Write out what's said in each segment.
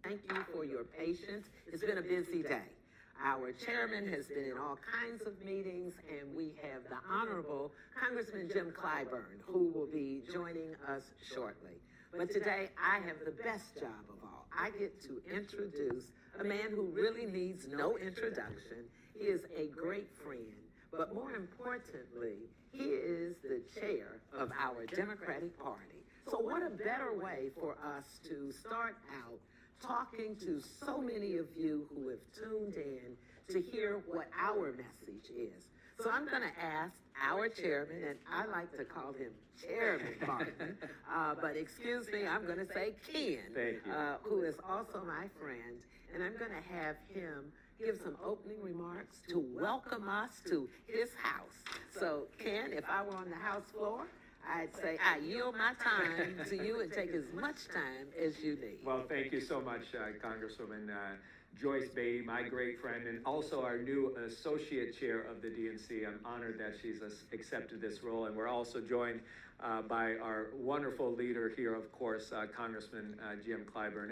thank you for your patience. It's been a busy day. Our chairman has been in all kinds of meetings, and we have the Honorable Congressman Jim Clyburn, who will be joining us shortly. But today, I have the best job of all. I get to introduce a man who really needs no introduction. He is a great friend, but more importantly, he is the chair of our Democratic Party. So what a better way for us to start out talking to so many of you who have tuned in to hear what our message is. So I'm going to ask our chairman, and I like to call him Chairman Martin, but excuse me, I'm going to say Ken, who is also my friend, and I'm going to have him give some opening remarks to welcome us to his house. So Ken, if I were on the House floor, I'd say I yield my time to you and take as much time as you need. Well, thank you so much, Congresswoman Joyce Beatty, my great friend, and also our new associate chair of the DNC. I'm honored that she's accepted this role, and we're also joined by our wonderful leader here, of course, Congressman Jim Clyburn.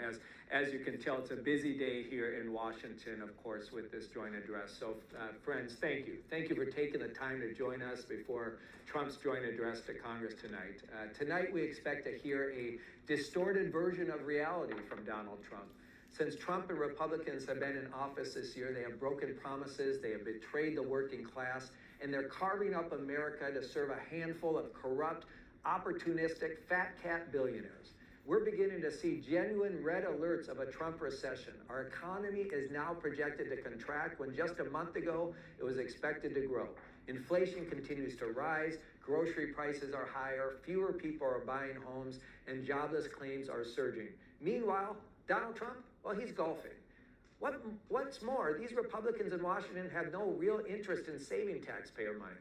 As you can tell, it's a busy day here in Washington, of course, with this joint address. So, friends, thank you. Thank you for taking the time to join us before Trump's joint address to Congress tonight. Tonight, we expect to hear a distorted version of reality from Donald Trump. Since Trump and Republicans have been in office this year, they have broken promises, they have betrayed the working class, and they're carving up America to serve a handful of corrupt, opportunistic, fat cat billionaires. We're beginning to see genuine red alerts of a Trump recession. Our economy is now projected to contract when just a month ago it was expected to grow. Inflation continues to rise, grocery prices are higher, fewer people are buying homes, and jobless claims are surging. Meanwhile, Donald Trump, well, he's golfing. What's more, these Republicans in Washington have no real interest in saving taxpayer money.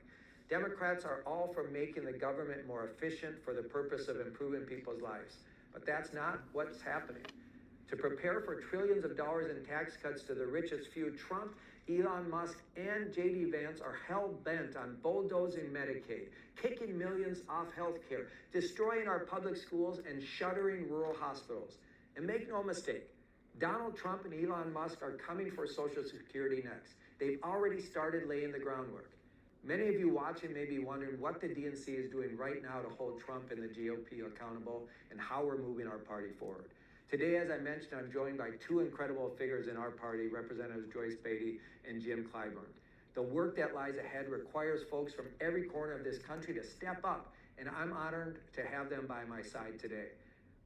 Democrats are all for making the government more efficient for the purpose of improving people's lives. But that's not what's happening. To prepare for trillions of dollars in tax cuts to the richest few, Trump, Elon Musk, and J.D. Vance are hell-bent on bulldozing Medicaid, kicking millions off health care, destroying our public schools, and shuttering rural hospitals. And make no mistake, Donald Trump and Elon Musk are coming for Social Security next. They've already started laying the groundwork. Many of you watching may be wondering what the DNC is doing right now to hold Trump and the GOP accountable and how we're moving our party forward. Today, as I mentioned, I'm joined by two incredible figures in our party, Representatives Joyce Beatty and Jim Clyburn. The work that lies ahead requires folks from every corner of this country to step up, and I'm honored to have them by my side today.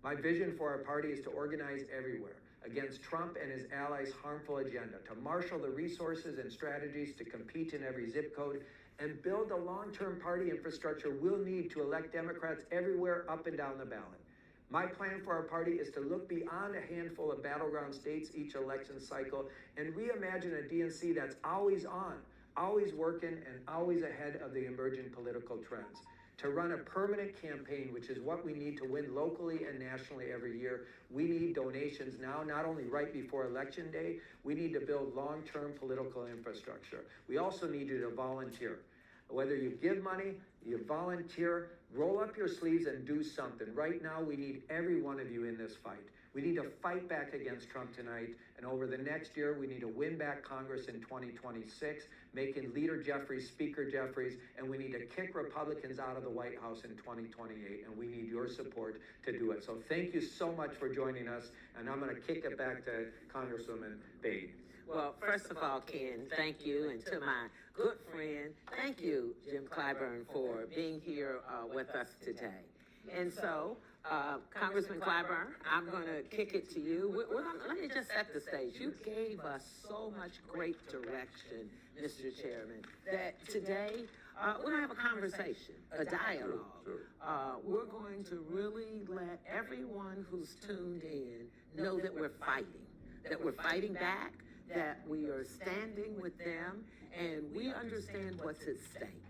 My vision for our party is to organize everywhere against Trump and his allies' harmful agenda, to marshal the resources and strategies to compete in every zip code, and build the long-term party infrastructure we'll need to elect Democrats everywhere up and down the ballot. My plan for our party is to look beyond a handful of battleground states each election cycle and reimagine a DNC that's always on, always working, and always ahead of the emerging political trends. To run a permanent campaign, which is what we need to win locally and nationally every year, we need donations now, not only right before Election Day, we need to build long-term political infrastructure. We also need you to volunteer. Whether you give money, you volunteer, roll up your sleeves and do something. Right now, we need every one of you in this fight. We need to fight back against Trump tonight, and over the next year, we need to win back Congress in 2026, making Leader Jeffries Speaker Jeffries, and we need to kick Republicans out of the White House in 2028, and we need your support to do it. So thank you so much for joining us, and I'm going to kick it back to Congresswoman Beatty. Well, first of all, Ken, thank you, and to my good friend, thank you, Jim Clyburn, for being here with us today. And so, Congressman Clyburn, I'm going to kick it to you. Let me just set the stage. You gave us so much great direction, Mr. Chairman, that today we're going to have a conversation, a dialogue. We're going to really let everyone who's tuned in know that we're fighting back, that we are standing with them, and we understand what's at stake.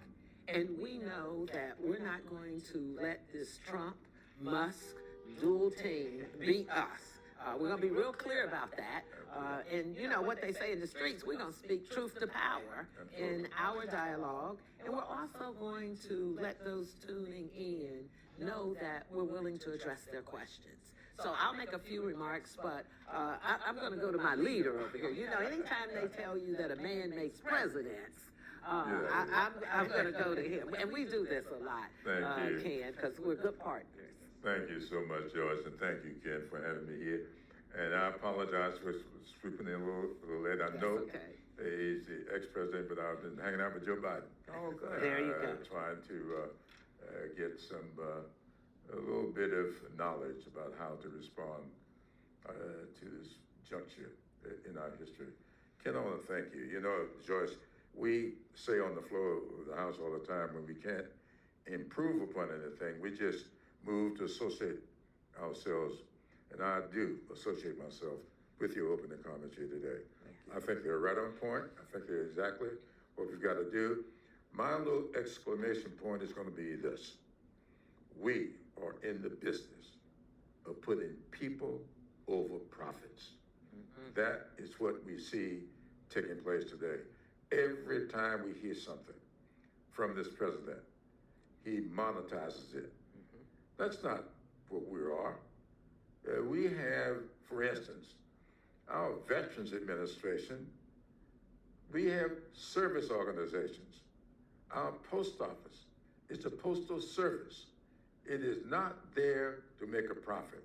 And we know that we're not going to let this Trump, Musk, dual team beat us. We're going to be real clear about that. And you know what they say in the streets, we're going to speak truth to power in our dialogue. And we're also going to let those tuning in know that we're willing to address their questions. So I'll make a few remarks, but I'm going to go to my leader over here. You know, anytime they tell you that a man makes presidents, I'm going to go to him. And we do this a lot, Ken, because we're good partners. Thank you so much, Joyce, and thank you, Ken, for having me here. And I apologize for swooping in a little late. I know he's the ex-president, but I've been hanging out with Joe Biden. Oh, good. There you go. Trying to get a little bit of knowledge about how to respond to this juncture in our history. Ken, I want to thank you. You know, Joyce, we say on the floor of the House all the time, when we can't improve upon anything, we just move to associate ourselves, and I do associate myself with your opening comments here today. I think they're right on point. I think they're exactly what we've got to do. My little exclamation point is going to be this. We are in the business of putting people over profits. That is what we see taking place today. Every time we hear something from this president, he monetizes it. That's not what we are. We have, for instance, our Veterans Administration. We have service organizations. Our post office is a postal service. It is not there to make a profit.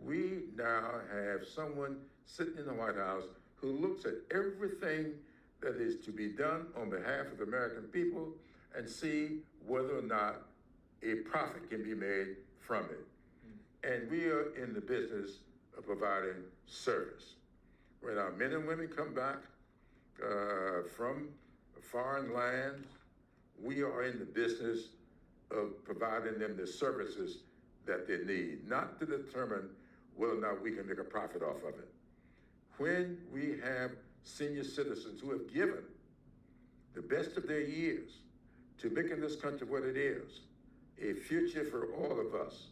We now have someone sitting in the White House who looks at everything that is to be done on behalf of the American people and see whether or not a profit can be made from it. And we are in the business of providing service. When our men and women come back from foreign lands, we are in the business of providing them the services that they need, not to determine whether or not we can make a profit off of it. When we have senior citizens who have given the best of their years to making this country what it is, a future for all of us,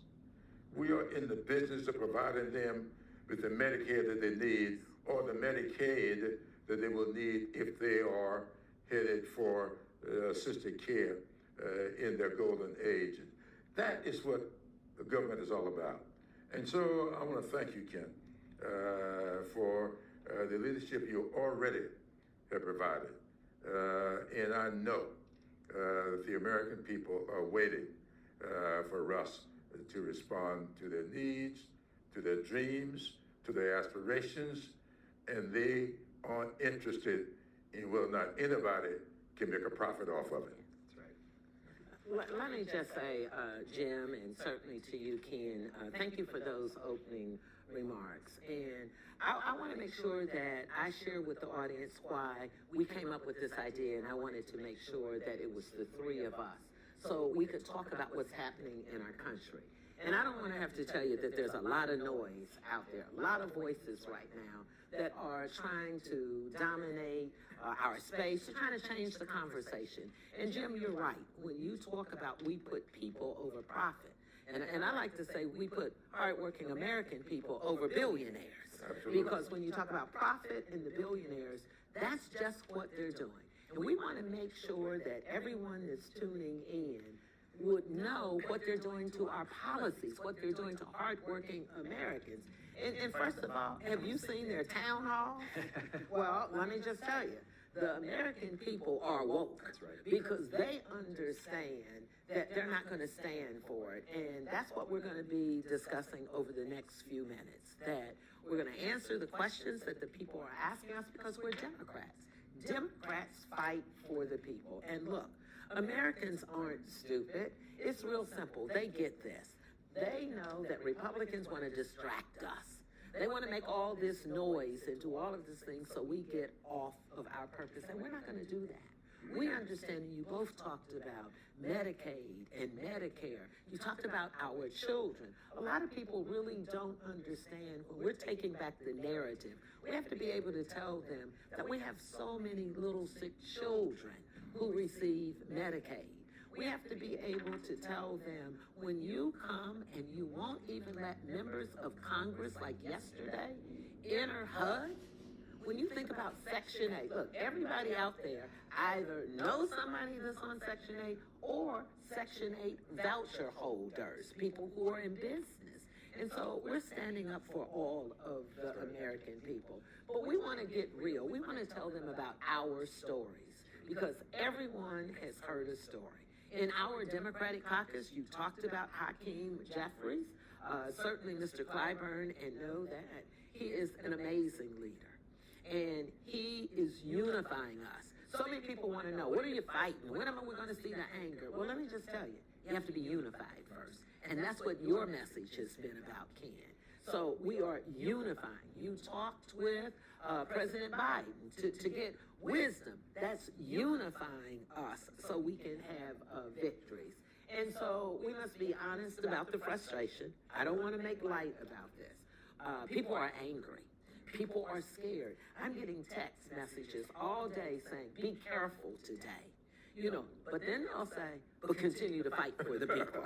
we are in the business of providing them with the Medicare that they need or the Medicaid that they will need if they are headed for assisted care in their golden age. That is what the government is all about. And so I want to thank you, Ken, for the leadership you already have provided. And I know that the American people are waiting for us to respond to their needs, to their dreams, to their aspirations, and they aren't interested in whether or not anybody can make a profit off of it. Let me just say, Jim, and certainly to you, Ken, thank you for those opening remarks. And I want to make sure that I share with the audience why we came up with this idea, and I wanted to make sure that it was the three of us, so we could talk about what's happening in our country. And I don't want to have to tell you that there's a lot of noise out there, a lot of voices right now that are trying to dominate our space, trying to change the conversation. And Jim, you're right. When you talk about we put people over profit, and I like to say we put hardworking American people over billionaires. Absolutely. Because when you talk about profit and the billionaires, that's just what they're doing. And we want to make sure that everyone that's tuning in would know what they're doing to our policies, what they're doing to hardworking Americans. And first of all, have you seen their town hall? Well, let me just tell you, the American people are woke. That's right. Because they understand that they're not going to stand for it. And that's what we're going to be discussing over the next few minutes, that we're going to answer the questions that the people are asking us because we're Democrats. Democrats fight for the people. And look, Americans aren't stupid. It's real simple. They get this. They know that Republicans want to distract us. They want to make all this noise and do all of these things so we get off of our purpose. And we're not going to do that. We understand, and you both talked about Medicaid and Medicare. You talked about our children. A lot of people really don't understand when we're taking back the narrative. We have to be able to tell them that we have so many little sick children who receive Medicaid. We have to be able to tell them, when you come and you won't even let members of Congress, like yesterday, enter HUD, when you think about Section 8, look, everybody out there either knows somebody that's on Section 8 or Section 8 voucher holders, people who are in business. And so we're standing up for all of the American people. But we want to get real. We want to tell them about our stories because everyone has heard a story. In our Democratic caucus, you talked about Hakeem Jeffries, certainly Mr. Clyburn, and know that he is an amazing leader. And he is unifying us. So many people want to know, what are you fighting? When am we going to see the anger? Well, let me just tell you, you have to be unified first. And that's what your message has been about, Ken. So we are unifying. You talked with President Biden to get wisdom. That's unifying us so we can have victories. And so we must be honest about the frustration. I don't want to make light about this. People are angry. People are scared. I'm getting text messages all day saying, be careful today. But then they'll say, but continue to fight for the people.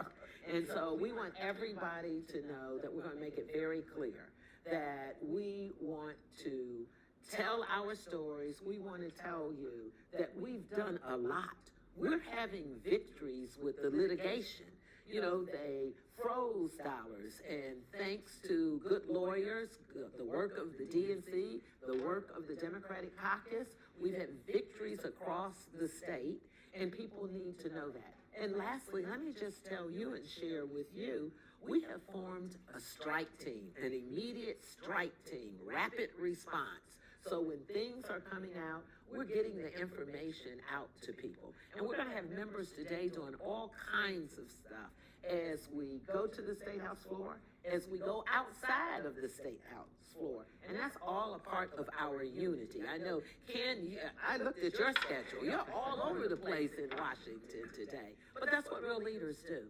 And so we want everybody to know that we're going to make it very clear that we want to tell our stories. We want to tell you that we've done a lot. We're having victories with the litigation. They froze dollars, and thanks to good lawyers, the work of the DNC, the work of the Democratic caucus, we've had victories across the state, and people need to know that. And lastly, let me just tell you and share with you, we have formed a strike team, an immediate strike team, rapid response. So when things are coming out, we're getting the information out to people. And we're going to have members today doing all kinds of stuff as we go to the State House floor, as we go outside of the State House floor. And that's all a part of our unity. I know, Ken, I looked at your schedule. You're all over the place in Washington today. But that's what real leaders do.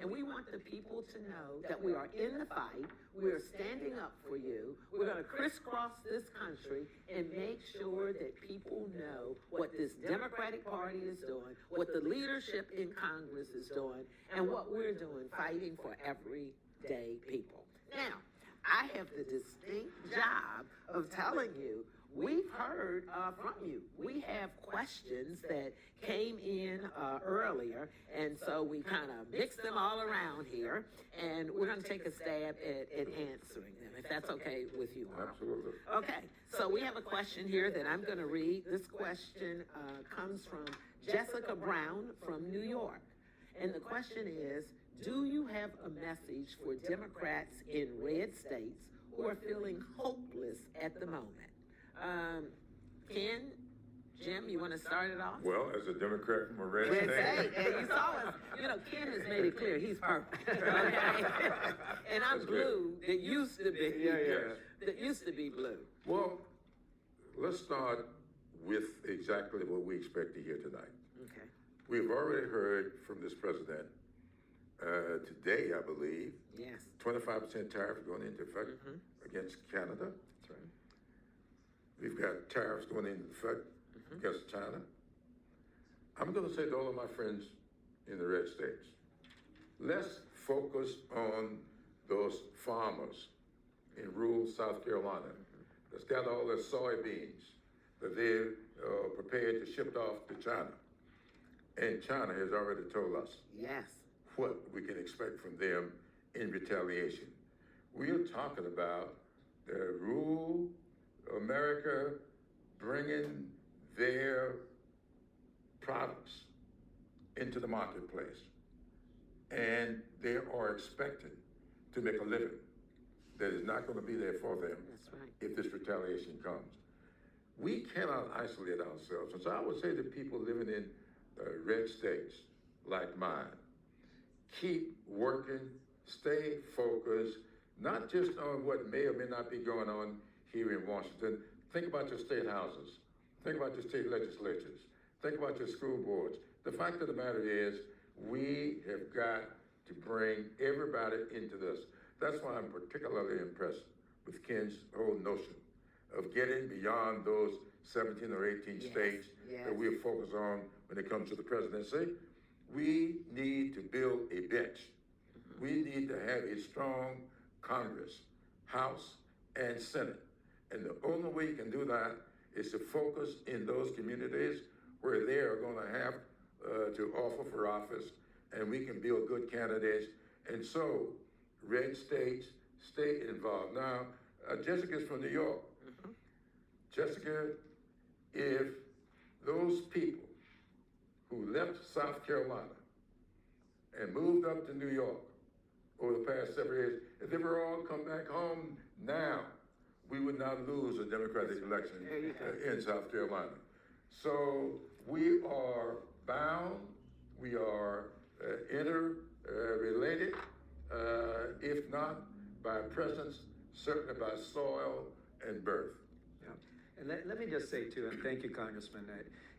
And we want the people to know that we are in the fight. We're standing up for you. We're going to crisscross this country and make sure that people know what this Democratic Party is doing, what the leadership in Congress is doing, and what we're doing, fighting for everyday people. Now, I have the distinct job of telling you, we've heard from you. We have questions that came in earlier, and so we kind of mixed them all around here, and we're going to take a stab at answering them, if that's okay with you all. Absolutely. Okay, so we have a question here that I'm going to read. This question comes from Jessica Brown from New York, and the question is, do you have a message for Democrats in red states who are feeling hopeless at the moment? Ken, Jim, you want to start it off? Well, as a Democrat from a red Red state. state, and you saw us. Ken has made it clear he's purple. Okay? And I'm That's blue. That used to be. Yeah. That used to be blue. Well, let's start with exactly what we expect to hear tonight. Okay. We've already heard from this president today, I believe, Yes. 25% tariff going into effect against Canada. That's right. We've got tariffs going into effect against China. I'm going to say to all of my friends in the red states, let's focus on those farmers in rural South Carolina that's got all their soybeans that they're prepared to ship off to China. And China has already told us Yes. what we can expect from them in retaliation. We are talking about the rural America bringing their products into the marketplace. And they are expected to make a living that is not going to be there for them That's right. if this retaliation comes. We cannot isolate ourselves. And so I would say to people living in red states like mine, keep working, stay focused, not just on what may or may not be going on here in Washington. Think about your state houses. Think about your state legislatures. Think about your school boards. The fact of the matter is, we have got to bring everybody into this. That's why I'm particularly impressed with Ken's whole notion of getting beyond those 17 or 18 states that we're focused on when it comes to the presidency. We need to build a bench. We need to have a strong Congress, House, and Senate. And the only way you can do that is to focus in those communities where they are going to have to offer for office, and we can build good candidates. And so, red states, stay involved. Now, Jessica's from New York. Jessica, if those people who left South Carolina and moved up to New York over the past several years, if they were all come back home now, we would not lose a Democratic election in South Carolina. So we are bound, we are interrelated, if not by presence, certainly by soil and birth. And let me just say too, and thank you, Congressman,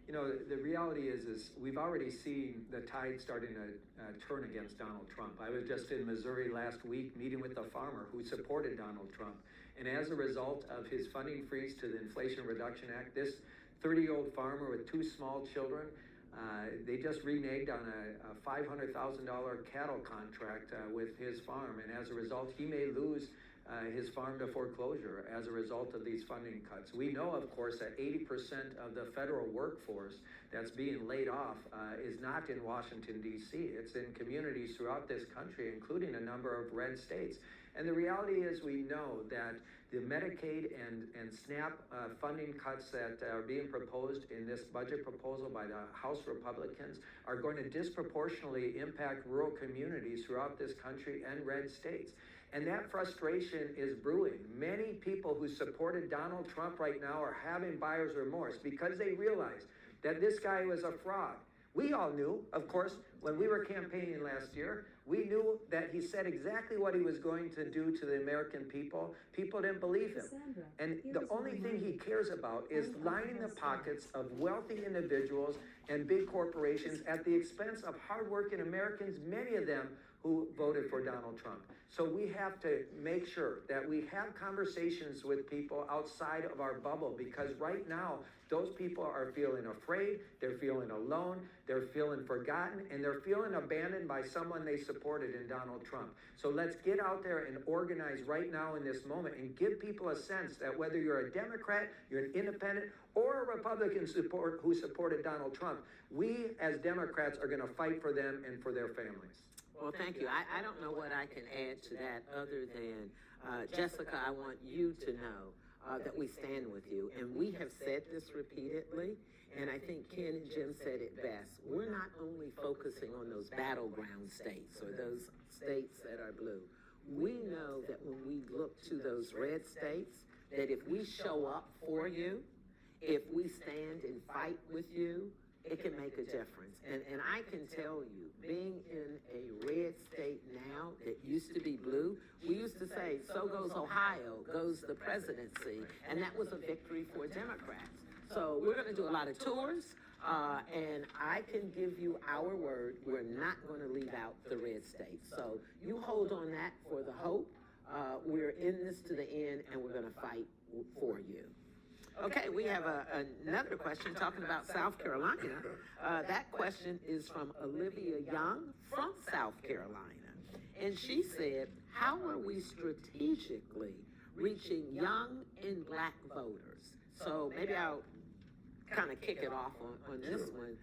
you know, the reality is we've already seen the tide starting to turn against Donald Trump. I was just in Missouri last week meeting with a farmer who supported Donald Trump. And as a result of his funding freeze to the Inflation Reduction Act, this 30-year-old farmer with 2 small children, they just reneged on a $500,000 cattle contract with his farm. And as a result, he may lose his farm to foreclosure as a result of these funding cuts. We know, of course, that 80% of the federal workforce that's being laid off is not in Washington, D.C. It's in communities throughout this country, including a number of red states. And the reality is we know that the Medicaid and SNAP funding cuts that are being proposed in this budget proposal by the House Republicans are going to disproportionately impact rural communities throughout this country and red states. And that frustration is brewing. Many people who supported Donald Trump right now are having buyer's remorse because they realize that this guy was a fraud. We all knew, of course, when we were campaigning last year, we knew that he said exactly what he was going to do to the American people. People didn't believe him. And the only thing he cares about is lining the pockets of wealthy individuals and big corporations at the expense of hardworking Americans, many of them who voted for Donald Trump. So we have to make sure that we have conversations with people outside of our bubble, because right now, those people are feeling afraid, they're feeling alone, they're feeling forgotten, and they're feeling abandoned by someone they supported in Donald Trump. So let's get out there and organize right now in this moment and give people a sense that whether you're a Democrat, you're an independent, or a Republican who supported Donald Trump, we as Democrats are gonna fight for them and for their families. Well, thank you. I don't know what I can add to that other than, Jessica, I want you to know that we stand with you. And we have said this repeatedly, and I think Ken and Jim said it best. We're not only focusing on those battleground states or those states that are blue. We know that when we look to those red states, that if we show up for you, if we stand and fight with you, it can make a difference. And I can tell you, being in a red state now that used to be blue, we used to say, so goes Ohio, goes the presidency, and that was a victory for Democrats. So we're gonna do a lot of tours, and I can give you our word, we're not gonna leave out the red states. So you hold on that for the hope. We're in this to the end, and we're gonna fight for you. Okay, we have another question talking about South Carolina. That question is from Olivia Young from South Carolina. And she said, how are we strategically reaching young and Black voters? So maybe I'll kind of kick it off on this one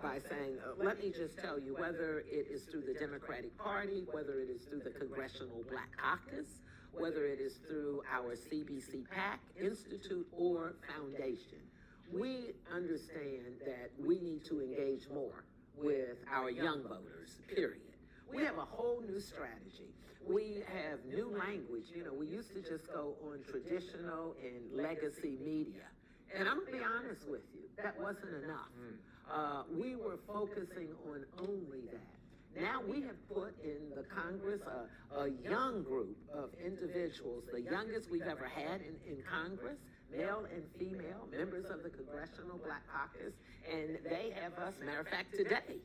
by saying, let me just tell you, whether it is through the Democratic Party, whether it is through the Congressional Black Caucus, whether it is through our CBC PAC, Institute, or Foundation, we understand that we need to engage more with our young voters, period. We have a whole new strategy. We have new language. You know, we used to just go on traditional and legacy media. And I'm gonna be honest with you, that wasn't enough. We were focusing on only that. Now we have put in the Congress a young group of individuals, the youngest we've ever had in Congress, male and female, members of the Congressional Black Caucus, and they have us, matter of fact, today,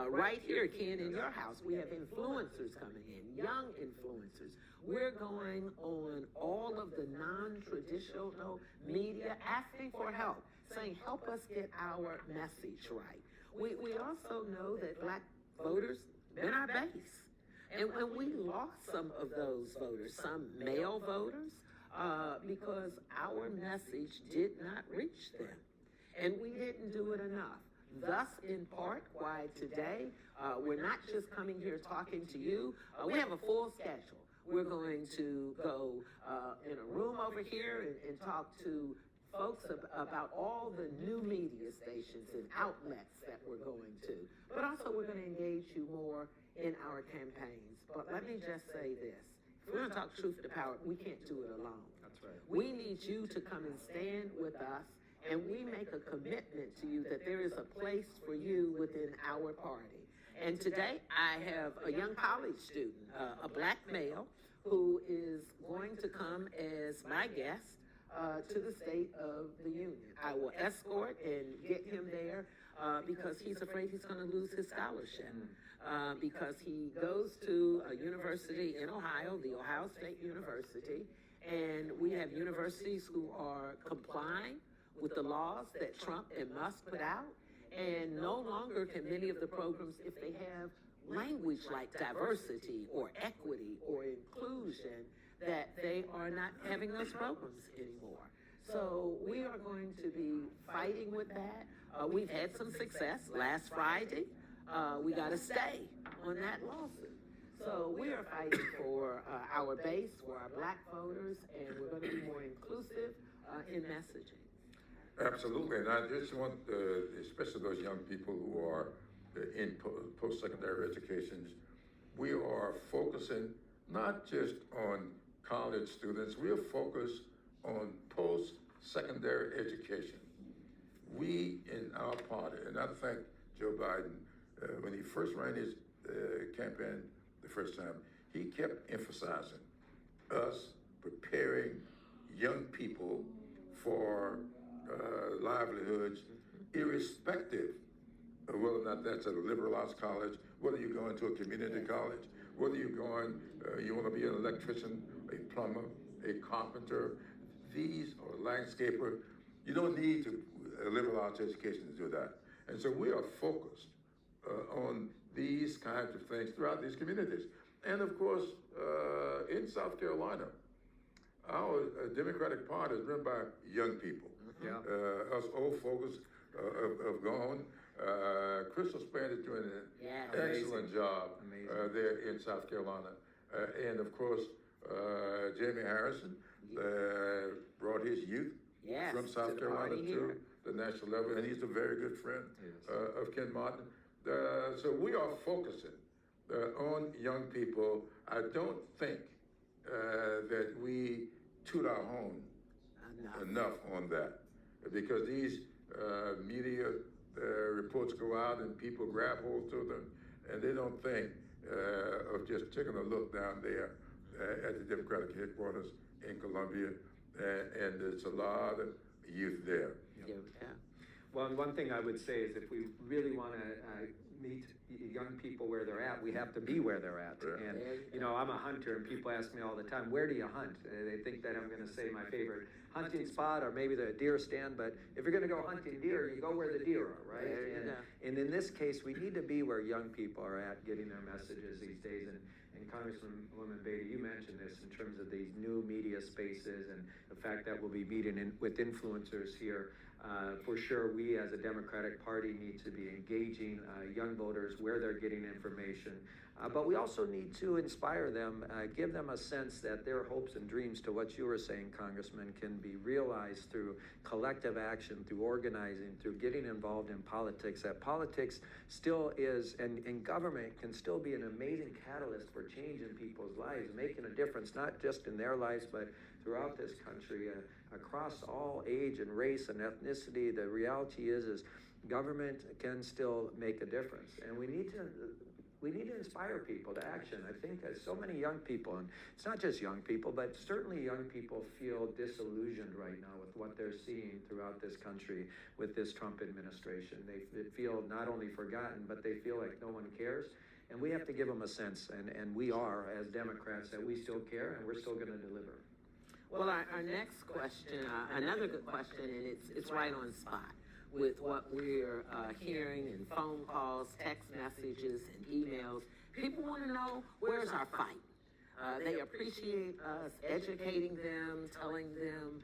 right here, Ken, in your house, we have influencers coming in, young influencers. We're going on all of the non-traditional media, asking for help, saying, help us get our message right. We also know that Black voters been our base. And when we lost some of those voters, some male voters, because our message did not reach them. And we didn't do it enough. Thus, in part, why today, we're not just coming here talking to you. We have a full schedule. we're going to go in a room over here and talk to folks about all the new media stations and outlets that we're going to. But also we're going to engage you more in our campaigns. But let me just say this. If we're going to talk truth to power, we can't do it alone. That's right. We need you to come and stand with us, and we make a commitment to you that there is a place for you within our party. And today I have a young college student, a black male, who is going to come as my guest to the State of the Union. I will escort and get him there because he's afraid he's going to lose his scholarship. Because he goes to a university in Ohio, the Ohio State University, and we have universities who are complying with the laws that Trump and Musk put out, and no longer can many of the programs, if they have language like diversity or equity or inclusion, that they are not having those programs anymore. So we are going to be fighting with that. We've had some success. Last Friday, we got a stay on that lawsuit. So we are fighting for our base, for our black voters, and we're going to be more inclusive in messaging. Absolutely, and I just want, especially those young people who are in post-secondary educations, we are focusing not just on college students, we are focused on post-secondary education. We in our party, and I thank Joe Biden, when he first ran his campaign the first time, he kept emphasizing us preparing young people for livelihoods, irrespective of whether or not that's at a liberal arts college, whether you're going to a community college, whether you're going, you want to be an electrician, a plumber, a carpenter, these or a landscaper. You don't need a liberal arts education to do that. And so we are focused on these kinds of things throughout these communities. And of course, in South Carolina, our Democratic Party is run by young people. Yeah. Us old folks have gone. Crystal Span is doing an excellent job there in South Carolina. And of course, Jamie Harrison brought his youth from South Carolina to the national level, and he's a very good friend of Ken Martin. So we are focusing on young people. I don't think that we toot our horn enough on that, because these media reports go out and people grab hold to them, and they don't think of just taking a look down there at the Democratic headquarters in Columbia, and there's a lot of youth there. Yeah. Well, and one thing I would say is if we really want to meet young people where they're at, we have to be where they're at. Yeah. And, you know, I'm a hunter, and people ask me all the time, where do you hunt? They think that I'm going to say my favorite hunting spot or maybe the deer stand, but if you're going to go hunting deer, you go where the deer are, right? And in this case, we need to be where young people are at getting their messages these days. And Congresswoman Beatty, you mentioned this in terms of these new media spaces and the fact that we'll be meeting with influencers here. For sure, we as a Democratic Party need to be engaging young voters where they're getting information. But we also need to inspire them, give them a sense that their hopes and dreams, to what you were saying, Congressman, can be realized through collective action, through organizing, through getting involved in politics. That politics still is, and government can still be an amazing catalyst for change in people's lives, making a difference, not just in their lives, but throughout this country, across all age and race and ethnicity. The reality is government can still make a difference, and we need to inspire people to action. I think that so many young people, and it's not just young people, but certainly young people feel disillusioned right now with what they're seeing throughout this country with this Trump administration. They feel not only forgotten, but they feel like no one cares. And we have to give them a sense, and we are, as Democrats, that we still care and we're still going to deliver. Well, our next question, another good question, and it's right on spot with what we're hearing in phone calls, text messages, and emails. People want to know, where's our fight? They appreciate us educating them, telling them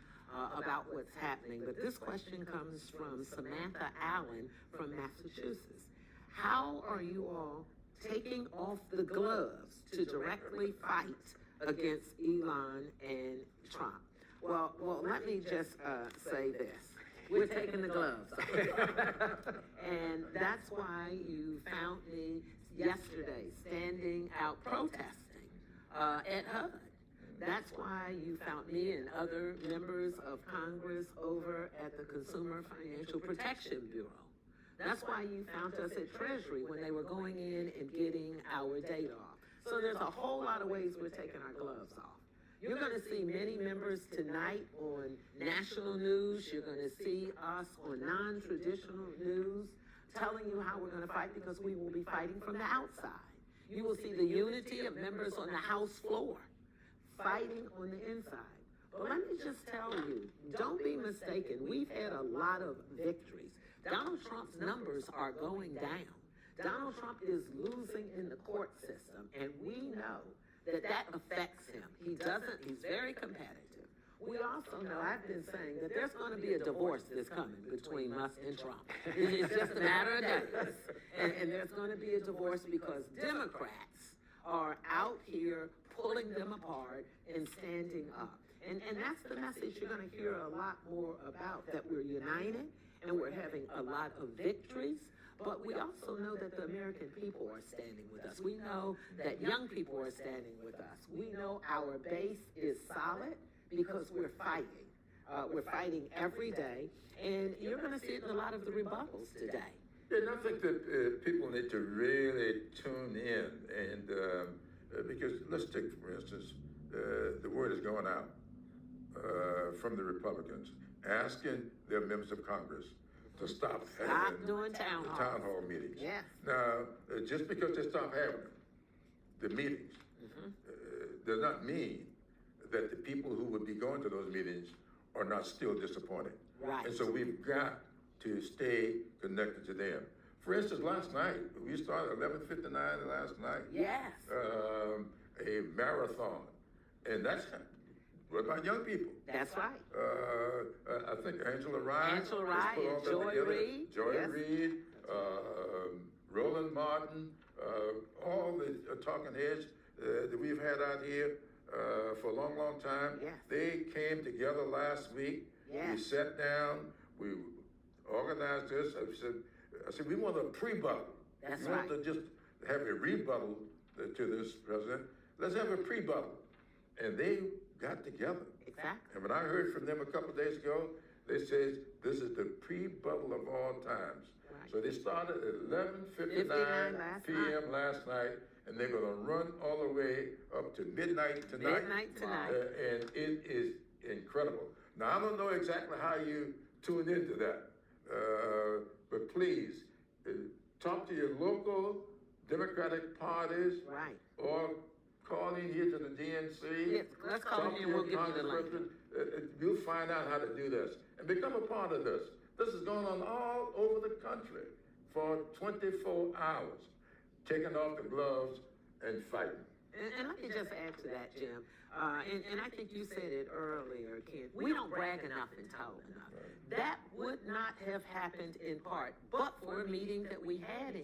about what's happening. But this question comes from Samantha Allen from Massachusetts. How are you all taking off the gloves to directly fight against Elon and Trump. Well, let me just say this. We're taking the gloves off. And that's why you found me yesterday standing out protesting at HUD. That's why you found me and other members of Congress over at the Consumer Financial Protection Bureau. That's why you found us at Treasury when they were going in and getting our data off. So there's a whole lot of ways we're taking our gloves off. You're going to see many members tonight on national news. You're going to see us on non-traditional news telling you how we're going to fight, because we will be fighting from the outside. You will see the unity of members on the House floor fighting on the inside. But let me just tell you, don't be mistaken. We've had a lot of victories. Donald Trump's numbers are going down. Donald Trump is losing in the court system, and we know that affects him. He's very competitive. We also know, I've been saying, that there's going to be a divorce that's coming between Musk and Trump. It's just a matter of days. And there's going to be a divorce because Democrats are out here pulling them apart and standing up. And that's the message you're going to hear a lot more about, that we're united and we're having a lot of victories. But we also know that the American people are standing with us. We know that young people are standing with us. We know our base is solid because we're fighting. We're fighting every day, and you're going to see it in a lot of the rebuttals today. And I think that people need to really tune in, and because let's take, for instance, the word is going out from the Republicans asking their members of Congress to stop doing town hall meetings. Yes. Now, just because they stop having them, the meetings, does not mean that the people who would be going to those meetings are not still disappointed. Right. And so we've got to stay connected to them. For instance, last night, we started 11:59 last night. Yes. A marathon. And that's, what about young people? That's right. I think Angela Rye. Angela Rye and Joy Reid. Joy Yes. Reid, Roland Martin, all the talking heads that we've had out here for a long, long time. Yes. They came together last week. Yes. We sat down, we organized this. I said, we want a pre-buttal. That's we want right. to just have a rebuttal to this president. Let's have a pre-buttal. And they got together. Exactly. And when I heard from them a couple of days ago, they said this is the pre-bubble of all times. Right. So they started at 11:59 p.m. last night, and they're going to run all the way up to midnight tonight. Midnight tonight. And it is incredible. Now, I don't know exactly how you tune into that, but please talk to your local Democratic parties. Right. Or call in here to the DNC. Yes, let's call in and we'll give you the link. You'll find out how to do this and become a part of this. This is going on all over the country for 24 hours, taking off the gloves and fighting. And let me just add to that, Jim. And I think you said it earlier, Ken. We don't brag enough and tell enough. That would not have happened in part but for a meeting that we had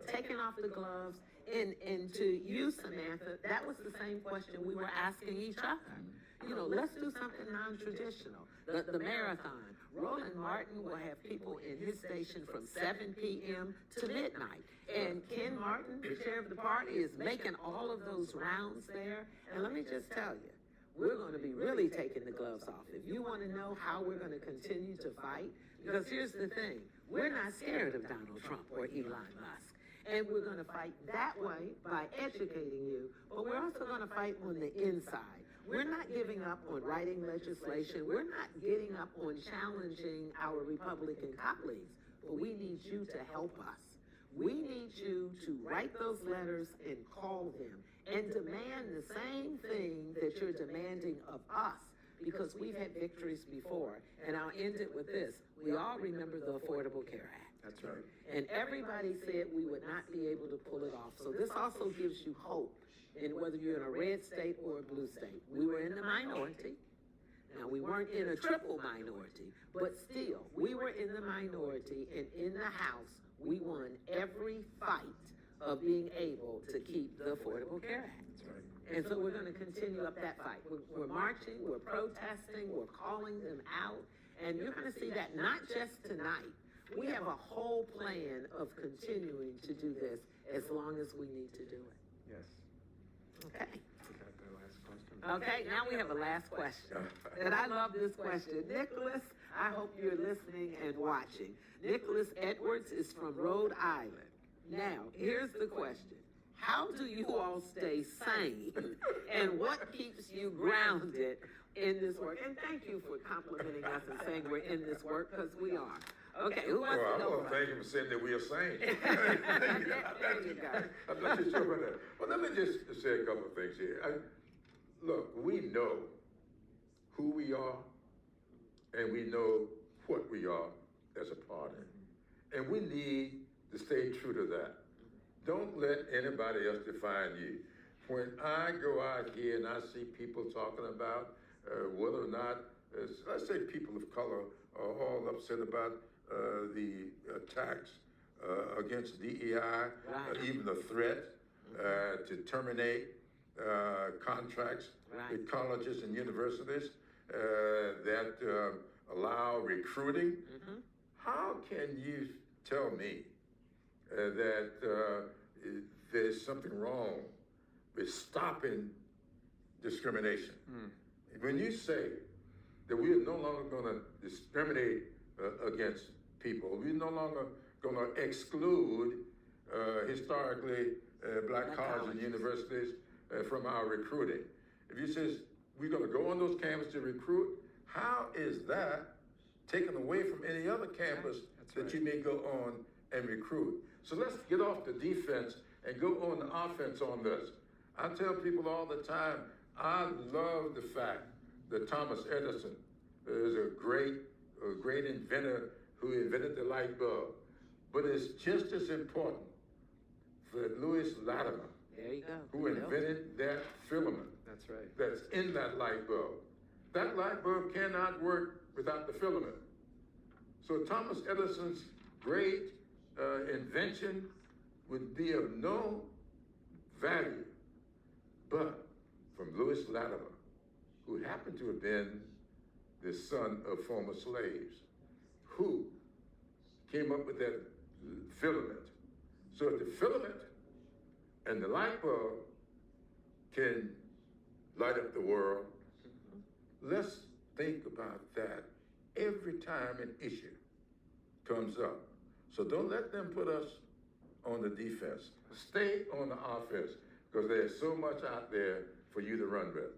taking off the gloves. And to you, Samantha, that was the same question we were asking each other. You know, let's do something non-traditional. The marathon. Roland Martin will have people in his station from 7 p.m. to midnight. And Ken Martin, the chair of the party, is making all of those rounds there. And let me just tell you, we're going to be really taking the gloves off. If you want to know how we're going to continue to fight, because here's the thing, we're not scared of Donald Trump or Elon Musk. And we're going to fight that way by educating you, but we're also going to fight on the inside. We're not giving up on writing legislation. We're not getting up on challenging our Republican colleagues, but we need you to help us. We need you to write those letters and call them and demand the same thing that you're demanding of us, because we've had victories before. And I'll end it with this. We all remember the Affordable Care Act. That's right. And everybody said we would not be able to pull it off. So this also gives you hope in whether you're in a red state or a blue state. We were in the minority. Now, we weren't in a triple minority, but still, we were in the minority, and in the House, we won every fight of being able to keep the Affordable Care Act. And so we're gonna continue up that fight. We're marching, we're protesting, we're calling them out, and you're gonna see that not just tonight. We have a whole plan of continuing to do this as long as we need to do it. Yes. Okay. Is that the last question? Okay, now we have a last question. And I love this question. Nicholas, I hope you're listening and watching. Nicholas Edwards is from Rhode Island. Now, here's the question. How do you all stay sane? And what keeps you grounded in this work? And thank you for complimenting us and saying we're in this work, because we are. Okay, who wants Well, to I go want to thank you for saying that we are sane. There you go. I'm not just sure about that. Well, let me just say a couple of things here. Look, we know who we are, and we know what we are as a party. And we need to stay true to that. Don't let anybody else define you. When I go out here and I see people talking about whether or not, let's say people of color are all upset about the attacks against DEI, even the threat to terminate contracts with colleges and universities that allow recruiting. How can you tell me that there's something wrong with stopping discrimination? When you say that we are no longer going to discriminate against people, we're no longer going to exclude historically black colleges and universities from our recruiting. If you say we're going to go on those campuses to recruit, how is that taken away from any other campus that you may go on and recruit? So let's get off the defense and go on the offense on this. I tell people all the time, I love the fact that Thomas Edison is a great inventor who invented the light bulb. But it's just as important for Louis Latimer, There you go. who invented that filament That's right. that's in that light bulb. That light bulb cannot work without the filament. So Thomas Edison's great invention would be of no value, but from Louis Latimer, who happened to have been the son of former slaves, who came up with that filament. So if the filament and the light bulb can light up the world, let's think about that every time an issue comes up. So don't let them put us on the defense. Stay on the offense, because there's so much out there for you to run with.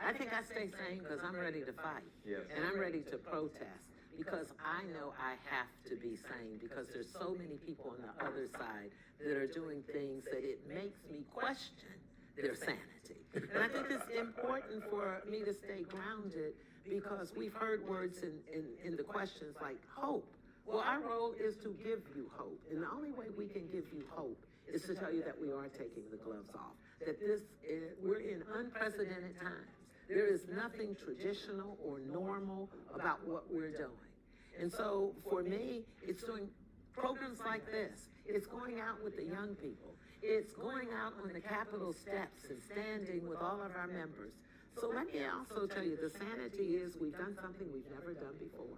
I think I stay sane because I'm ready to fight. Yes. And I'm ready to protest because I know I have to be sane, because there's so many people on the other side that are doing things that it makes me question their sanity. And I think it's important for me to stay grounded, because we've heard words in the questions like hope. Well, our role is to give you hope. And the only way we can give you hope is to tell you that we are taking the gloves off, that we're in unprecedented times. There is nothing traditional or normal about what we're doing. And so for me, it's doing programs like this. It's going out with the young people. It's going out on the Capitol steps and standing with all of our members. So let me also tell you, the sanity is we've done something we've never done before.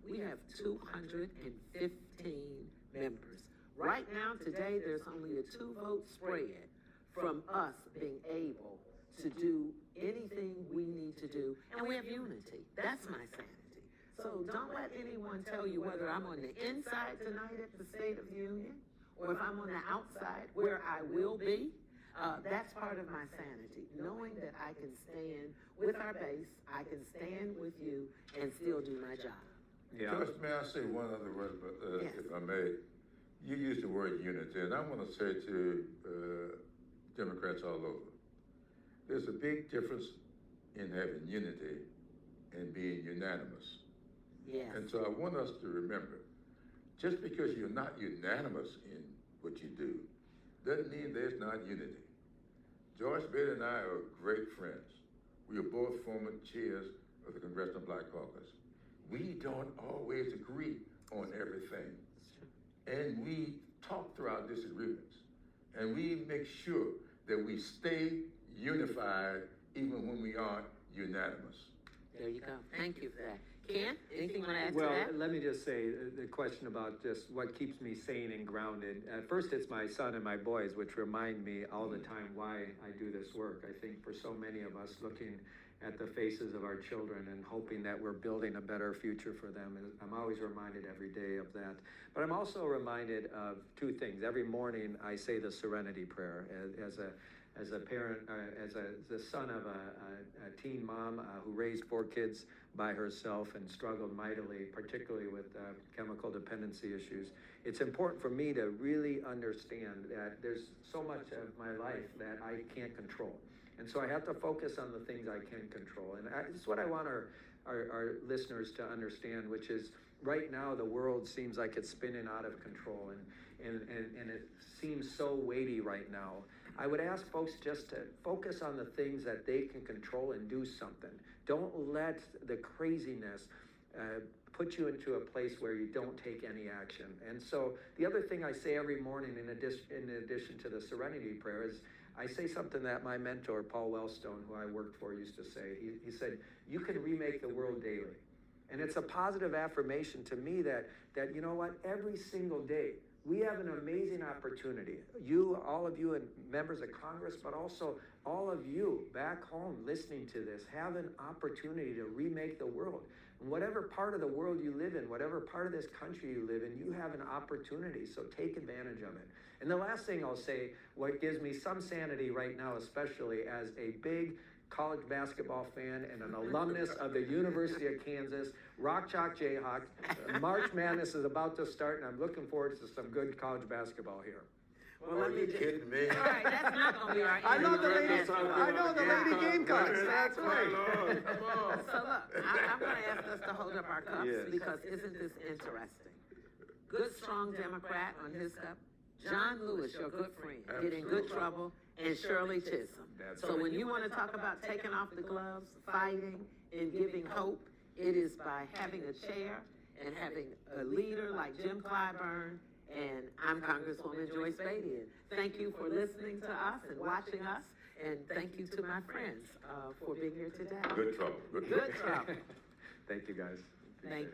We have 215 members. Right now, today, there's only a 2-vote spread from us being able to do anything we need to do, and we have unity. That's my sanity. So don't let anyone tell you whether I'm on the inside tonight at the State of the Union or if I'm on the outside, where I will be. That's part of my sanity, knowing that I can stand with our base, I can stand with you, and still do my job. Yeah. Joyce, may I say one other word, Yes. if I may? You used the word unity, and I want to say to Democrats all over, there's a big difference in having unity and being unanimous. Yes. And so I want us to remember, just because you're not unanimous in what you do, doesn't mean there's not unity. Joyce Beatty and I are great friends. We are both former chairs of the Congressional Black Caucus. We don't always agree on everything. And we talk through our disagreements. and we make sure that we stay unified even when we aren't unanimous. There you go. Thank you for that. Ken, anything you want to add Well, to that? let me just say, the question about just what keeps me sane and grounded. First, it's my son and my boys, which remind me all the time why I do this work. I think for so many of us, looking at the faces of our children and hoping that we're building a better future for them, and I'm always reminded every day of that. But I'm also reminded of two things. Every morning, I say the Serenity Prayer as a parent, as the son of a teen mom who raised 4 kids by herself and struggled mightily, particularly with chemical dependency issues. It's important for me to really understand that there's so much of my life that I can't control. And so I have to focus on the things I can control. And this is what I want our listeners to understand, which is right now the world seems like it's spinning out of control, and it seems so weighty right now. I would ask folks just to focus on the things that they can control and do something. Don't let the craziness put you into a place where you don't take any action. And so the other thing I say every morning in addition to the Serenity Prayer is I say something that my mentor, Paul Wellstone, who I worked for, used to say. He said, you can remake the world daily. And it's a positive affirmation to me that you know what, every single day, we have an amazing opportunity. You, all of you, and members of Congress, but also all of you back home listening to this, have an opportunity to remake the world. And whatever part of the world you live in, whatever part of this country you live in, you have an opportunity, so take advantage of it. And the last thing I'll say, what gives me some sanity right now, especially as a big college basketball fan and an alumnus of the University of Kansas, Rock Chalk Jayhawk. March Madness is about to start, and I'm looking forward to some good college basketball here. Well, let me Kidding me? All right, that's not going to be our I know the end. lady. I know the lady Gamecocks. That's right. Come on. So look, I'm going to ask us to hold up our cups Yes. because isn't this interesting? Good, strong Democrat on his cup. John Lewis, your good friend, get in good trouble, and Shirley Chisholm. That's So when you want to talk about taking off the gloves, fighting, and giving hope, it is by having a chair and having a leader like Jim Clyburn, and I'm Congresswoman Joyce Beatty. And thank you for listening to us and watching us, and thank you to my friends for being here today. Good trouble. Good trouble. Thank you, guys. Thank you.